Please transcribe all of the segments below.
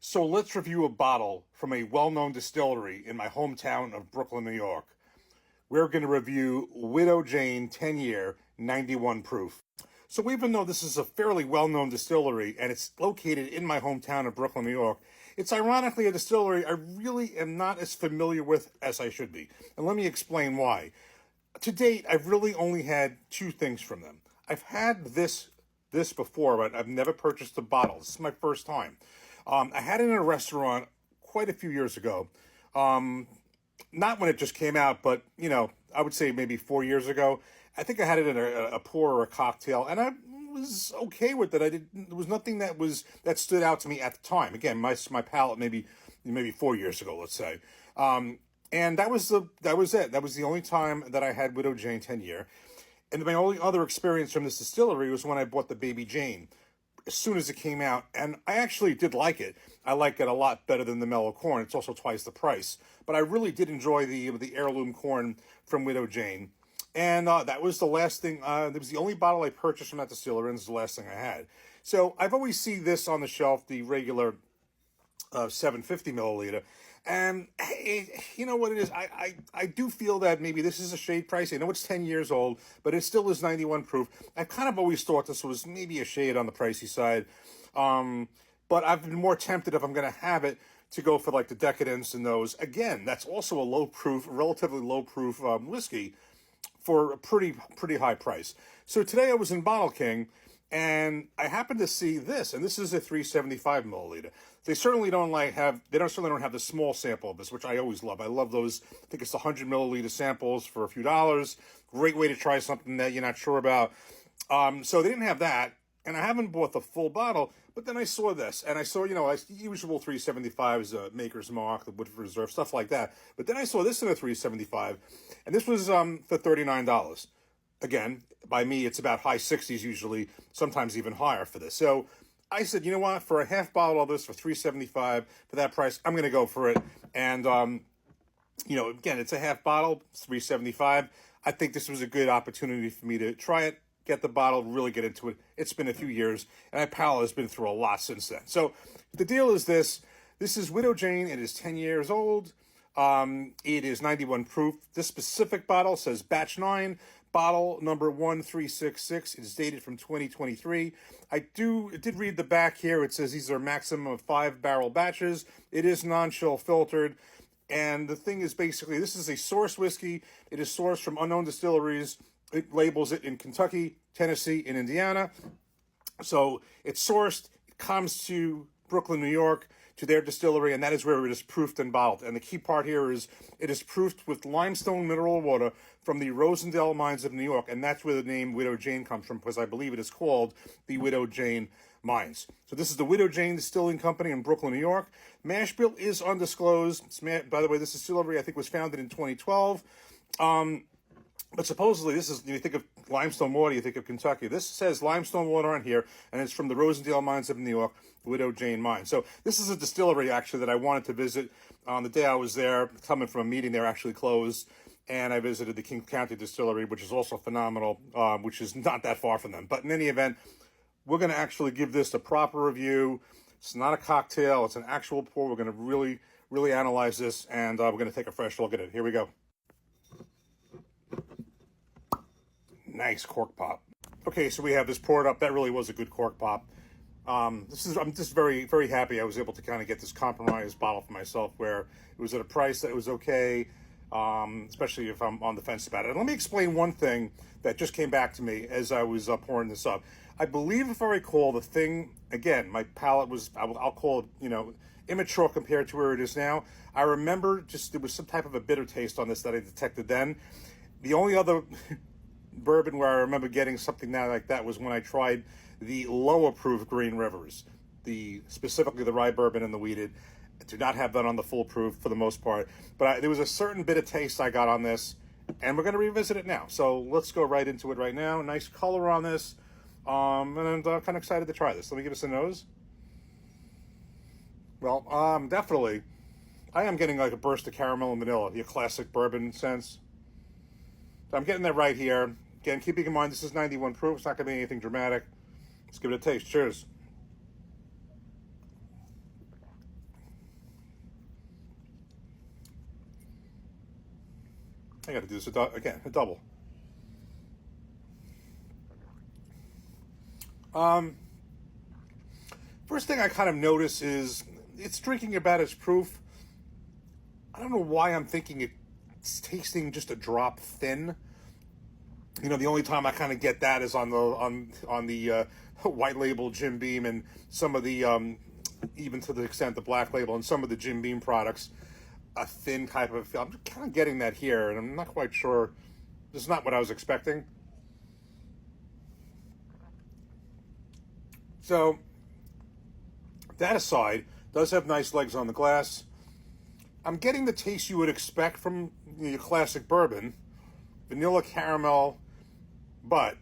So let's review a bottle from a well-known distillery in my hometown of Brooklyn, New York. We're going to review Widow Jane 10-year 91 proof. So even though this is a fairly well-known distillery and it's located in my hometown of Brooklyn, New York, it's ironically a distillery I really am not as familiar with as I should be. And let me explain why. To date, I've really only had two things from them. I've had this before, but I've never purchased a bottle. This is my first time. I had it in a restaurant quite a few years ago. Not when it just came out, but, I would say maybe 4 years ago. I think I had it in a pour or a cocktail, and I was okay with it. There was nothing that stood out to me at the time. Again, my palate maybe 4 years ago, let's say. And that was it. That was the only time that I had Widow Jane 10-year. And my only other experience from this distillery was when I bought the Baby Jane as soon as it came out. And I actually did like it. I like it a lot better than the Mellow Corn. It's also twice the price. But I really did enjoy the heirloom corn from Widow Jane. And that was the last thing. That was the only bottle I purchased from that distillery, and it's the last thing I had. So I've always seen this on the shelf, the regular 750 milliliter. And you know what it is? I do feel that maybe this is a shade pricey. I know it's 10 years old, but it still is 91 proof. I've kind of always thought this was maybe a shade on the pricey side. But I've been more tempted, if I'm going to have it, to go for like the Decadence and those. Again, that's also a low proof, relatively low proof whiskey for a pretty high price. So today I was in Bottle King, and I happened to see this, and this is a 375 milliliter. They certainly don't have the small sample of this, which I always love. I love those. I think it's the 100 milliliter samples for a few dollars. Great way to try something that you're not sure about. So they didn't have that, and I haven't bought the full bottle. But then I saw this, and I saw, usual 375s, Maker's Mark, the Woodford Reserve, stuff like that. But then I saw this in a 375, and this was for $39. Again, by me, it's about high 60s usually, sometimes even higher for this. So I said, you know what, for a half bottle of this for $3.75 for that price, I'm going to go for it. And, again, it's a half bottle, $3.75. I think this was a good opportunity for me to try it, get the bottle, really get into it. It's been a few years, and my palate has been through a lot since then. So the deal is this. This is Widow Jane. It is 10 years old. It is 91 proof. This specific bottle says batch 9, bottle number 1366. It is dated from 2023. I did read the back here. It says these are maximum of 5 barrel batches. It is non-chill filtered. And the thing is basically, this is a source whiskey. It is sourced from unknown distilleries. It labels it in Kentucky, Tennessee, and Indiana. So it's sourced. It comes to Brooklyn, New York, to their distillery, and that is where it is proofed and bottled. And the key part here is it is proofed with limestone mineral water from the Rosendale mines of New York, and that's where the name Widow Jane comes from, because I believe it is called the Widow Jane Mines. So this is the Widow Jane Distilling Company in Brooklyn, New York. Mash bill is undisclosed. By the way, this distillery, I think, was founded in 2012. But supposedly, you think of limestone water, you think of Kentucky. This says limestone water on here, and it's from the Rosendale mines of New York, Widow Jane Mine. So this is a distillery, actually, that I wanted to visit. On the day I was there, coming from a meeting, they're actually closed, and I visited the King County Distillery, which is also phenomenal, which is not that far from them. But in any event, we're going to actually give this a proper review. It's not a cocktail. It's an actual pour. We're going to really, really analyze this, and we're going to take a fresh look at it. Here we go. Nice cork pop. Okay, so we have this poured up. That really was a good cork pop. I'm just very, very happy I was able to kind of get this compromised bottle for myself where it was at a price that was okay, especially if I'm on the fence about it. And let me explain one thing that just came back to me as I was pouring this up. I believe, if I recall, the thing, again, my palate was, I'll call it, immature compared to where it is now. I remember there was some type of a bitter taste on this that I detected then. The only other bourbon where I remember getting something now like that was when I tried the lower proof Green Rivers, specifically the rye bourbon and the wheated. I do not have that on the full proof for the most part, but there was a certain bit of taste I got on this, and we're going to revisit it now. So let's go right into it right now. Nice color on this, and I'm kind of excited to try this. Let me give us a nose. Well, definitely, I am getting like a burst of caramel and vanilla, your classic bourbon sense. So I'm getting that right here. Again, keeping in mind this is 91 proof. It's not going to be anything dramatic. Let's give it a taste. Cheers. I got to do this again, a double. First thing I kind of notice is it's drinking about its proof. I don't know why I'm thinking it's tasting just a drop thin. You know, the only time I kind of get that is on the white label Jim Beam and some of the even to the extent the black label and some of the Jim Beam products, a thin type of feel. I'm kind of getting that here, and I'm not quite sure. This is not what I was expecting. So that aside, does have nice legs on the glass. I'm getting the taste you would expect from your classic bourbon, vanilla caramel, but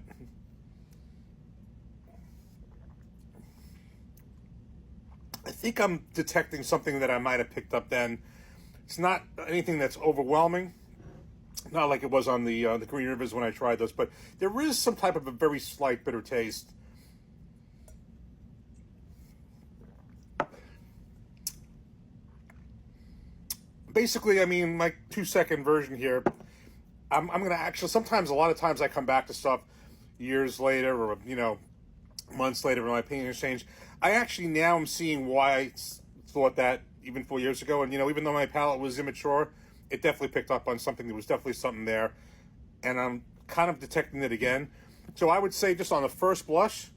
I think I'm detecting something that I might have picked up then. It's not anything that's overwhelming, not like it was on the Green Rivers when I tried those, but there is some type of a very slight bitter taste. Basically, I mean, my 2-second version here, I'm going to actually, sometimes, a lot of times I come back to stuff years later or, you know, months later when my opinion has changed. I actually now am seeing why I thought that even 4 years ago. And, you know, even though my palate was immature, it definitely picked up on something. There was definitely something there. And I'm kind of detecting it again. So I would say just on the first blush,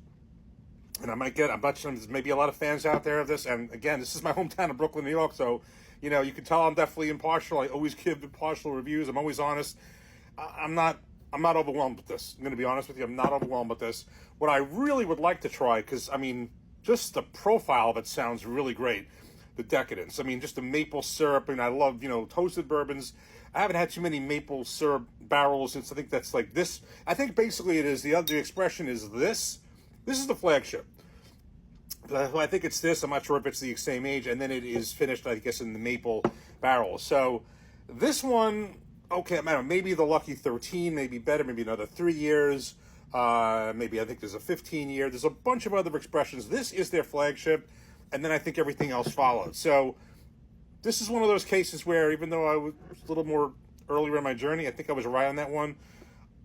and I bet there's maybe a lot of fans out there of this. And again, this is my hometown of Brooklyn, New York. So, you know, you can tell I'm definitely impartial. I always give impartial reviews. I'm always honest. I'm not overwhelmed with this. I'm going to be honest with you. I'm not overwhelmed with this. What I really would like to try, because, I mean, just the profile of it sounds really great. The decadence. I mean, just the maple syrup, and I love, you know, toasted bourbons. I haven't had too many maple syrup barrels since I think that's like this. I think basically it is, the expression is this. This is the flagship. I think it's this. I'm not sure if it's the same age. And then it is finished, I guess, in the maple barrel. So this one, okay, I don't know, maybe the Lucky 13, maybe better, maybe another 3 years. Maybe I think there's a 15-year. There's a bunch of other expressions. This is their flagship. And then I think everything else follows. So this is one of those cases where, even though I was a little more earlier in my journey, I think I was right on that one.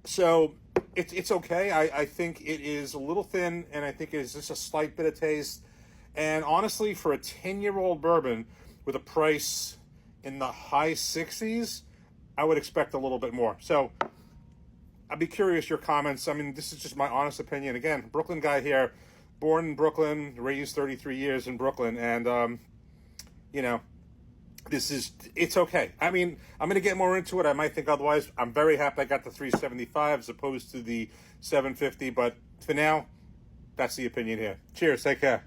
So it's okay. I think it is a little thin, and I think it is just a slight bit of taste. And honestly, for a 10-year-old bourbon with a price in the high 60s, I would expect a little bit more. So I'd be curious your comments. I mean, this is just my honest opinion. Again, Brooklyn guy here, born in Brooklyn, raised 33 years in Brooklyn, and you know, it's okay. I mean, I'm going to get more into it. I might think otherwise. I'm very happy I got the 375 as opposed to the 750, but for now, that's the opinion here. Cheers. Take care.